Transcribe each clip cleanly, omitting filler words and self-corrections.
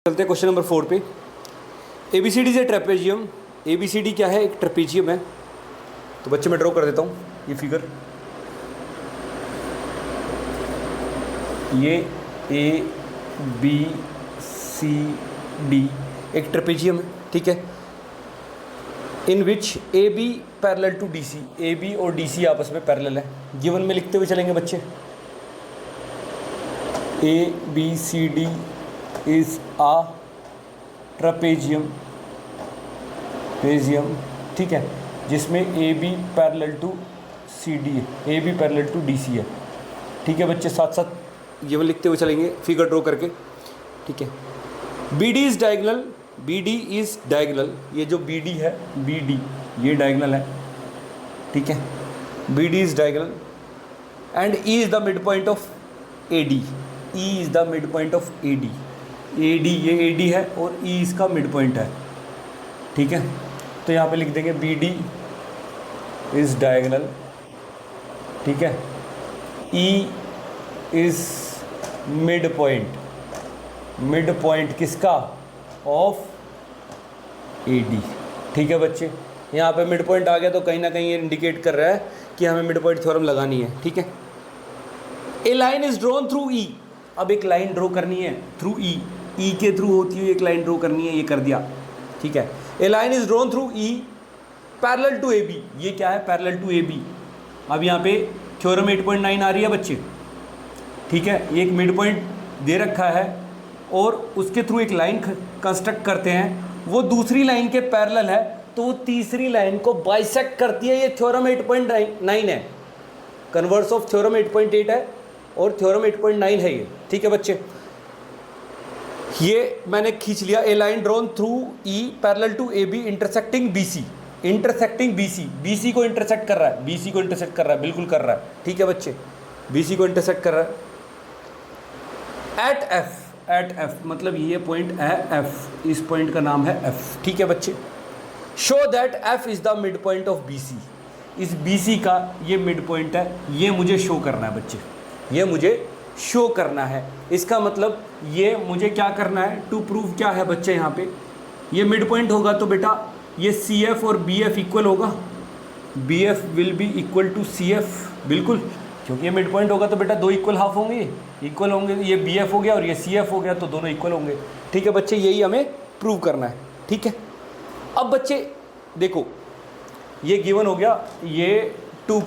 चलते हैं question number 4 पे। ABCD is a trapezium. ABCD क्या है? एक ट्रेपेजियम है। तो बच्चे मैं ड्रॉ कर देता हूँ ये फिगर। ये ABCD एक ट्रेपेजियम है, ठीक है, in which AB parallel to DC, AB और DC आपस में पैरेलल है। गिवन में लिखते हुए चलेंगे बच्चे। ABCD इज आ ट्रेपेजियम, ठीक है, जिसमें AB पैरेलल टू CD है, AB पैरेलल टू DC है, ठीक है बच्चे। साथ साथ गिवन लिखते हुए चलेंगे फिगर ड्रॉ करके, ठीक है। BD is diagonal, BD is diagonal, ये जो BD है, BD ये डायगोनल है, ठीक है। BD is diagonal and E is the mid point of AD, E is the mid point of AD, AD ये AD है और E इसका मिड पॉइंट है, ठीक है। तो यहाँ पे लिख देंगे BD इज डायगोनल, ठीक है, E इज मिड पॉइंट किसका? ऑफ AD, ठीक है बच्चे। यहाँ पे मिड पॉइंट आ गया तो कहीं ना कहीं ये इंडिकेट कर रहा है कि हमें मिड पॉइंट थ्योरम लगानी है, ठीक है। A line is drawn through E, अब एक लाइन ड्रॉ करनी है थ्रू E, E के थ्रू होती हुई एक लाइन ड्रॉ करनी है, ये कर दिया, ठीक है। A line is drawn through E parallel to AB, ये क्या है? Parallel to AB। अब यहाँ पे थ्योरम 8.9 आ रही है बच्चे, ठीक है। ये एक मिड पॉइंट दे रखा है और उसके थ्रू एक लाइन कंस्ट्रक्ट करते हैं, वो दूसरी लाइन के पैरेलल है तो वो तीसरी लाइन को बाइसेक्ट करती है। ये थ्योरम 8.9 है, कन्वर्स ऑफ थ्योरम 8.8 है और थ्योरम 8.9 है ये, ठीक है बच्चे। ये मैंने खींच लिया। A line drawn through E parallel to AB intersecting BC, BC को इंटरसेक्ट कर रहा है, BC को इंटरसेक्ट कर रहा है, बिल्कुल कर रहा है, ठीक है बच्चे, BC को इंटरसेक्ट कर रहा है। एट F मतलब ये पॉइंट है F, इस पॉइंट का नाम है F, ठीक है बच्चे। Show that F is the mid point of BC, इस BC का ये मिड पॉइंट है, ये मुझे शो करना है बच्चे, ये मुझे शो करना है। इसका मतलब ये मुझे क्या करना है? टू प्रूव क्या है बच्चे, यहाँ पे ये मिड पॉइंट होगा तो बेटा ये CF और BF इक्वल होगा, BF will be equal to CF, बिल्कुल, क्योंकि ये मिड पॉइंट होगा तो बेटा दो इक्वल हाफ होंगे, इक्वल होंगे, ये BF हो गया और ये CF हो गया तो दोनों इक्वल होंगे, ठीक है बच्चे। यही हमें प्रूव करना है, ठीक है। अब बच्चे देखो, ये गिवन हो गया, ये टू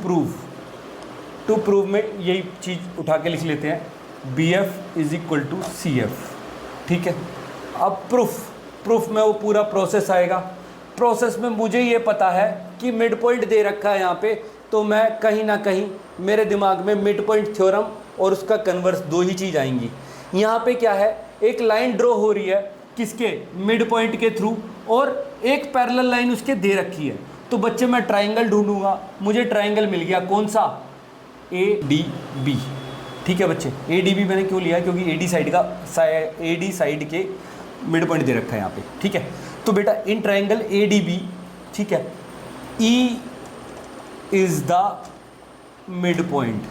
प्रूव में यही चीज़ उठा के लिख लेते हैं, BF is equal to CF, ठीक है। अब प्रूफ में वो पूरा प्रोसेस आएगा। प्रोसेस में मुझे ये पता है कि मिड पॉइंट दे रखा है यहाँ पे, तो मैं कहीं ना कहीं मेरे दिमाग में मिड पॉइंट थ्योरम और उसका कन्वर्स दो ही चीज़ आएंगी। यहाँ पे क्या है? एक लाइन ड्रॉ हो रही है किसके? मिड पॉइंट के थ्रू, और एक पैरेलल लाइन उसके दे रखी है। तो बच्चे मैं ट्राइंगल ढूंढूंगा, मुझे ट्राइंगल मिल गया, कौन सा? ADB, ठीक है बच्चे। ADB मैंने क्यों लिया? क्योंकि AD साइड के मिड पॉइंट दे रखा है यहाँ पे, ठीक है। तो बेटा इन ट्राइंगल ADB, ठीक है, E is the mid point,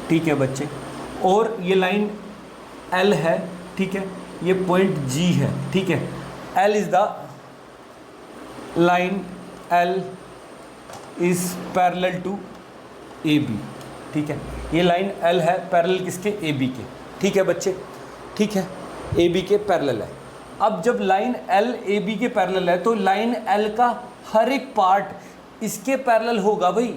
ठीक है बच्चे। और ये लाइन L है, ठीक है, ये पॉइंट G है, ठीक है। L is the line, L is parallel to AB, ठीक है। ये लाइन L है पैरेलल किसके? AB के, ठीक है बच्चे, ठीक है, AB के पैरेलल है। अब जब लाइन L AB के पैरेलल है तो लाइन L का हर एक पार्ट इसके पैरेलल होगा भाई,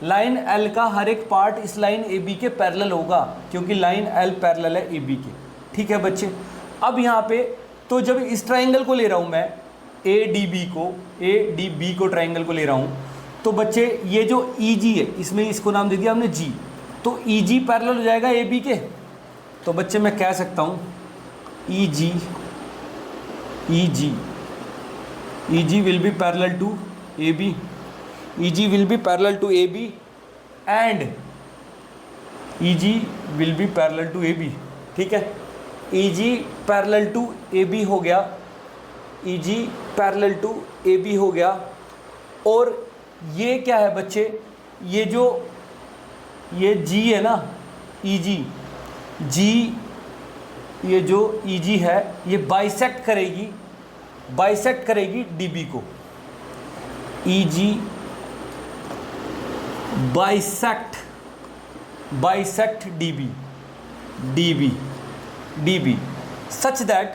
लाइन L का हर एक पार्ट इस लाइन AB के पैरेलल होगा, क्योंकि लाइन L पैरेलल है AB के, ठीक है बच्चे। अब यहाँ पे तो जब इस ट्राइंगल को ले रहा हूँ मैं, ADB को ट्राइंगल को ले रहा हूँ, तो बच्चे ये जो EG है, इसमें इसको नाम दे दिया हमने G, तो EG पैरेलल हो जाएगा AB के। तो बच्चे मैं कह सकता हूँ EG will be parallel to AB, EG will be parallel to AB and EG will be parallel to AB, ठीक है। EG पैरेलल टू AB हो गया, EG पैरेलल टू AB हो गया। और ये क्या है बच्चे? ये जो ये G है ना, EG, G ये जो EG है ये बाइसेक्ट करेगी DB को। EG bisect DB such that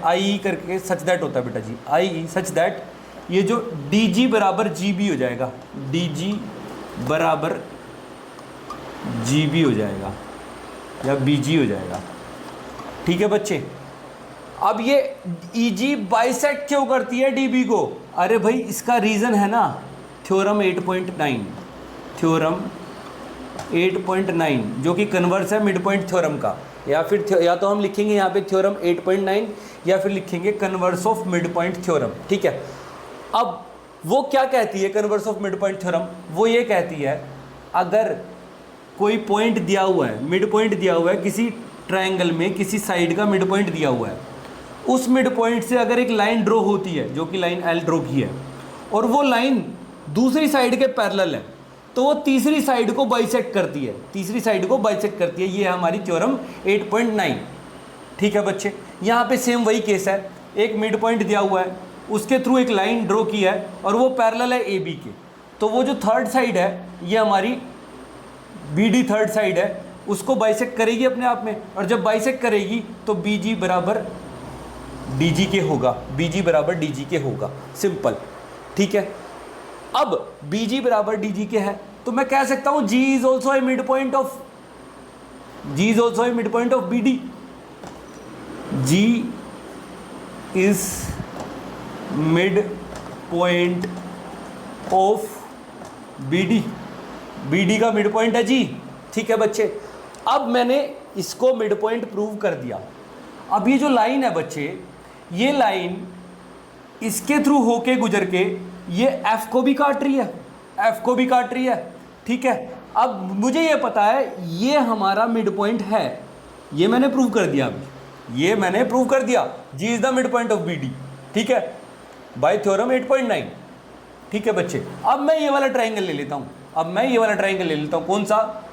IE करके सच दैट होता है बेटा जी, IE सच दैट ये जो DG बराबर GB हो जाएगा, DG बराबर GB हो जाएगा या BG हो जाएगा। ठीक है बच्चे। अब ये EG बाइसेक्ट क्यों करती है DB को? अरे भाई इसका रीज़न है ना थ्योरम 8.9 जो कि कन्वर्स है मिड पॉइंट थ्योरम का, या फिर या तो हम लिखेंगे यहाँ पे थ्योरम 8.9 या फिर लिखेंगे converse of mid point theorem. ठीक है। अब वो क्या कहती है converse of mid point theorem? वो ये कहती है अगर कोई पॉइंट दिया हुआ है, मिड पॉइंट दिया हुआ है किसी ट्रायंगल में, किसी साइड का मिड पॉइंट दिया हुआ है, उस मिड पॉइंट से अगर एक लाइन ड्रॉ होती है जो कि लाइन L ड्रॉ की है और वो लाइन दूसरी साइड के पैरेलल है तो वो तीसरी साइड को बाइसेक्ट करती है, ये है हमारी थ्योरम 8.9। ठीक है बच्चे। यहाँ पे सेम वही केस है, एक मिड पॉइंट दिया हुआ है, उसके थ्रू एक लाइन ड्रॉ की है और वो पैरेलल है AB के, तो वो जो थर्ड साइड है ये हमारी BD थर्ड साइड है, उसको बाइसेक्ट करेगी अपने आप में, और जब बाइसेक्ट करेगी तो BG बराबर DG के होगा, सिंपल। ठीक है। अब BG बराबर DG के है तो मैं कह सकता हूं G is also a mid point of BD। G is mid point of BD का मिड पॉइंट है जी। ठीक है बच्चे। अब मैंने इसको मिड पॉइंट प्रूव कर दिया। अब ये जो लाइन है बच्चे, ये लाइन इसके थ्रू होके गुजर के ये F को भी काट रही है, ठीक है। अब मुझे ये पता है ये हमारा मिड पॉइंट है, ये मैंने प्रूव कर दिया। G is the mid point of BD। ठीक है, बाय थ्योरम 8.9। ठीक है बच्चे। अब मैं ये वाला ट्राइंगल ले लेता हूं, कौन सा?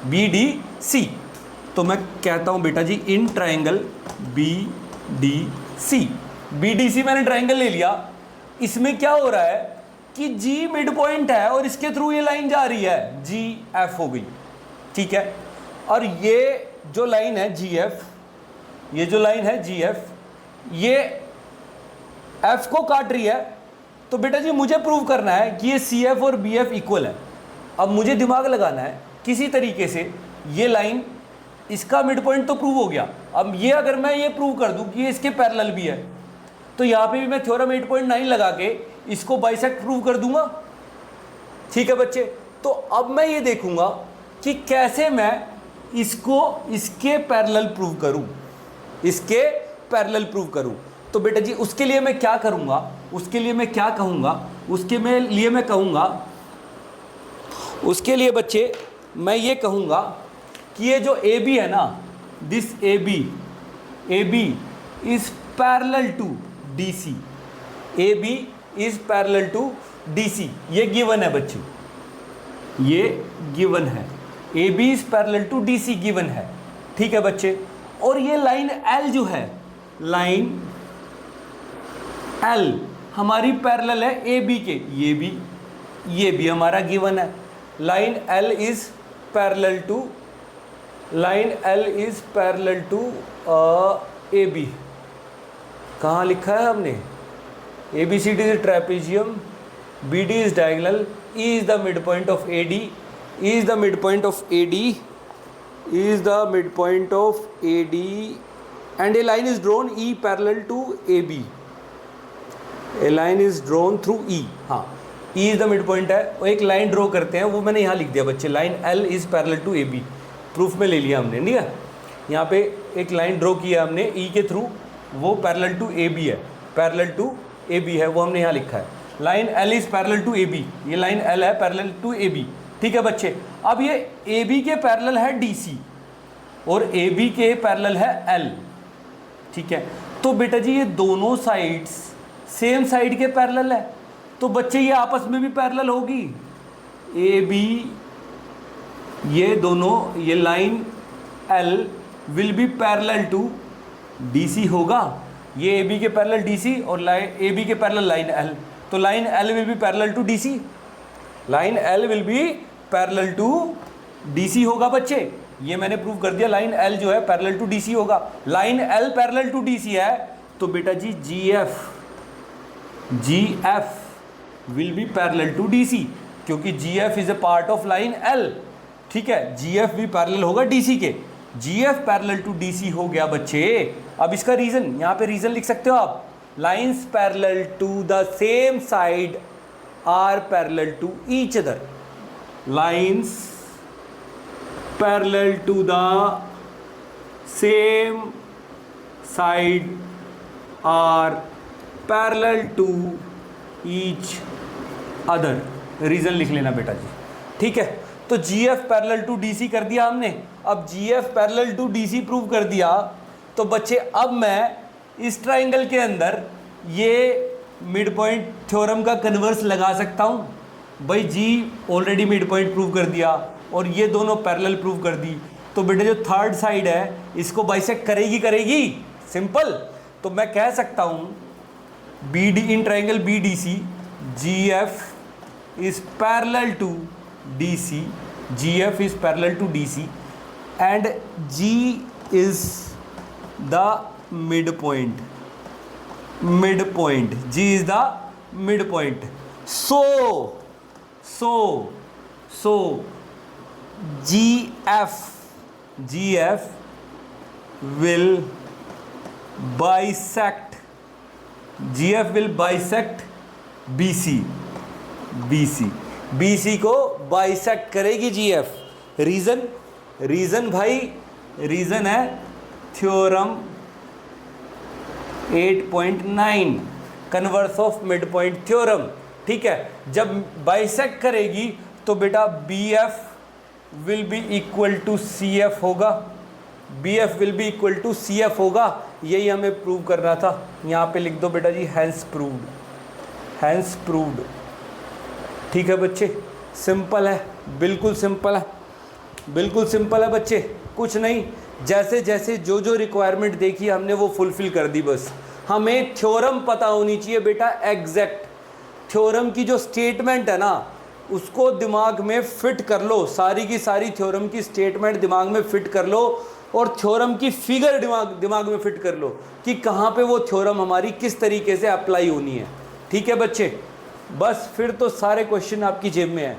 BDC। तो मैं कहता हूं बेटा जी इन ट्राइंगल BDC मैंने ट्राइंगल ले लिया। इसमें क्या हो रहा है कि G मिड पॉइंट है और इसके थ्रू ये लाइन जा रही है, GF हो गई। ठीक है। और ये जो लाइन है GF, ये F को काट रही है। तो बेटा जी मुझे प्रूव करना है कि ये CF और BF इक्वल है। अब मुझे दिमाग लगाना है किसी तरीके से, ये लाइन इसका मिड पॉइंट तो प्रूव हो गया। अब ये अगर मैं ये प्रूव कर दूं कि ये इसके पैरेलल भी है तो यहाँ पे भी मैं थ्योरम 8.9 लगा के इसको बाइसेक्ट प्रूव कर दूंगा। ठीक है बच्चे। तो अब मैं ये देखूंगा कि कैसे मैं इसको इसके पैरेलल प्रूव करूं। तो बेटा जी उसके लिए मैं क्या कहूंगा, उसके लिए बच्चे मैं ये कहूंगा कि ये जो AB है ना, this AB is parallel to DC। AB is parallel to DC। ये गिवन है बच्चे, AB is parallel to DC given है। ठीक है बच्चे। और ये लाइन L जो है, लाइन L हमारी पैरेलल है AB के, ये भी हमारा गिवन है। Line L is parallel to AB। कहाँ लिखा है हमने? ABCD is trapezium, BD is diagonal, E is the mid point of AD, and a line is drawn E parallel to AB। हाँ, E is the mid point है। और एक line draw करते हैं, वो मैंने यहाँ लिख दिया बच्चे, line L is parallel to AB। Proof में ले लिया हमने, नहीं है? यहाँ पे एक लाइन ड्रॉ किया हमने E के थ्रू, वो पैरेलल टू AB है, वो हमने यहाँ लिखा है। Line L is parallel to AB, ये लाइन L है पैरेलल टू AB। ठीक है बच्चे। अब ये AB के पैरेलल है DC और AB के पैरेलल है L। ठीक है। तो बेटा जी ये दोनों साइड्स सेम साइड के पैरेलल है, तो बच्चे ये आपस में भी पैरेलल होगी। AB ये दोनों, ये line L will be parallel to DC होगा, ये ए बी के पैरेलल डीसी और लाइन ए बी के पैरेलल लाइन एल, तो line L will be parallel to DC, line L will be parallel to DC होगा बच्चे, ये मैंने प्रूव कर दिया, लाइन एल जो है पैरेलल टू डीसी होगा। Line L parallel to DC है तो बेटा जी G F will be parallel to DC, क्योंकि G F is a part of line L, ठीक है, जी एफ भी पैरेलल होगा डीसी के, G F parallel to DC हो गया बच्चे। अब इसका रीजन, यहाँ पे रीजन लिख सकते हो आप, lines parallel to the same side are parallel to each other, lines parallel to the same side are parallel to each other, reason लिख लेना बेटा जी, ठीक है। तो G F parallel to DC कर दिया हमने, अब G F parallel to DC prove कर दिया, तो बच्चे अब मैं इस ट्राइंगल के अंदर ये मिड पॉइंट थ्योरम का कन्वर्स लगा सकता हूँ। भाई जी ऑलरेडी मिड पॉइंट प्रूव कर दिया और ये दोनों पैरेलल प्रूव कर दी, तो बेटे जो थर्ड साइड है इसको बाइसेक्ट करेगी, सिंपल। तो मैं कह सकता हूँ B D in triangle B D C G F is parallel to D C, G F is parallel to D C and G is the mid point, G is the mid point. So G F will bisect BC को bisect करेगी GF। Reason भाई, reason है theorem 8.9 converse of mid point theorem, ठीक है। जब bisect करेगी तो बेटा BF will be equal to CF होगा, BF will be equal to CF होगा, यही हमें प्रूव करना था। यहाँ पे लिख दो बेटा जी हैंस प्रूव्ड, ठीक है बच्चे, सिंपल है, बिल्कुल सिंपल है बच्चे, कुछ नहीं। जैसे जैसे जो रिक्वायरमेंट देखी हमने वो फुलफिल कर दी, बस हमें थ्योरम पता होनी चाहिए बेटा, एग्जैक्ट थ्योरम की जो स्टेटमेंट है ना उसको दिमाग में फिट कर लो, सारी की सारी थ्योरम की स्टेटमेंट दिमाग में फिट कर लो और थ्योरम की फिगर दिमाग में फिट कर लो कि कहाँ पे वो थ्योरम हमारी किस तरीके से अप्लाई होनी है, ठीक है बच्चे। बस फिर तो सारे क्वेश्चन आपकी जेब में है।